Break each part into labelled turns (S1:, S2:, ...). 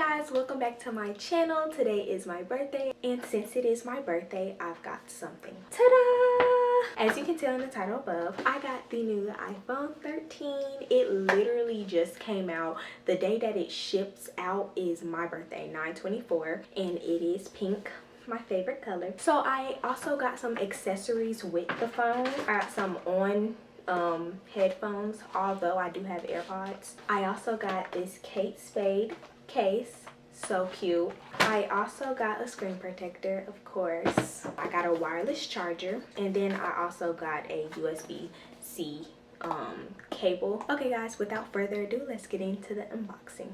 S1: guys, welcome back to my channel. Today is my birthday, and since it is my birthday, I've got something. Ta-da! As you can tell in the title above, I got the new iPhone 13. It literally just came out. The day that it ships out is my birthday, 9/24, and it is pink, my favorite color. So I also got some accessories with the phone. I got some headphones, although I do have AirPods. I also got this Kate Spade case, so cute. I also got a screen protector, of course. I got a wireless charger, and then I also got a USB-C cable. Okay guys, without further ado, let's get into the unboxing.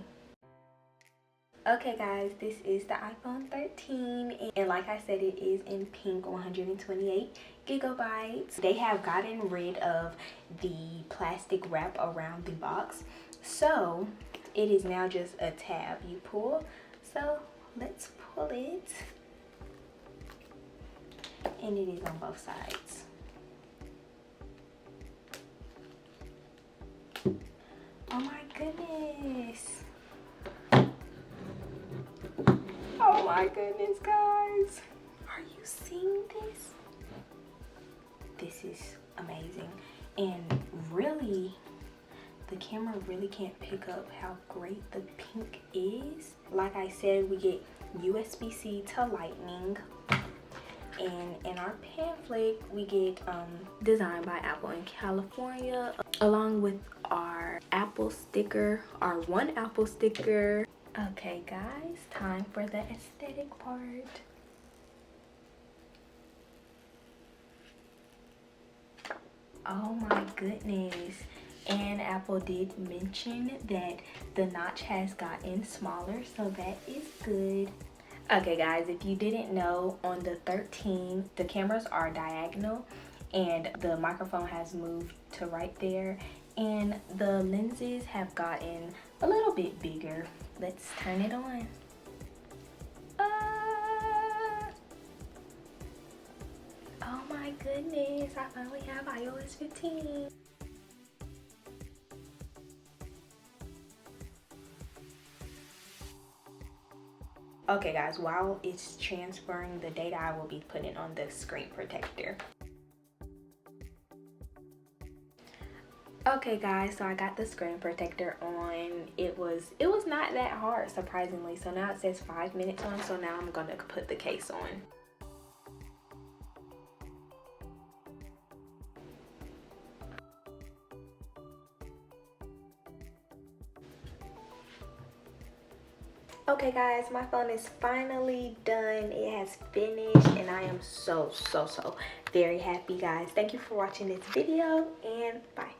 S1: Okay guys, this is the iPhone 13, and like I said, it is in pink, 128 gigabytes. They have gotten rid of the plastic wrap around the box, so it is now just a tab you pull. So let's pull it, and it is on both sides. Oh my goodness. Oh my goodness, guys. Are you seeing this? This is amazing. And really, the camera really can't pick up how great the pink is. Like I said, we get USB-C to Lightning. And in our pamphlet, we get designed by Apple in California, along with our Apple sticker, our one Apple sticker. Okay guys, time for the aesthetic part. Oh my goodness. And Apple did mention that the notch has gotten smaller, so that is good. Okay guys, if you didn't know, on the 13, the cameras are diagonal and the microphone has moved to right there, and the lenses have gotten a little bit bigger. Let's turn it on. Oh my goodness, I finally have iOS 15. Okay guys, while it's transferring the data, I will be putting on the screen protector. Okay guys, so I got the screen protector on. It was not that hard, surprisingly. So now it says 5 minutes on, so now I'm gonna put the case on. Okay guys, my phone is finally done. It has finished, and I am so very happy, guys. Thank you for watching this video, and bye.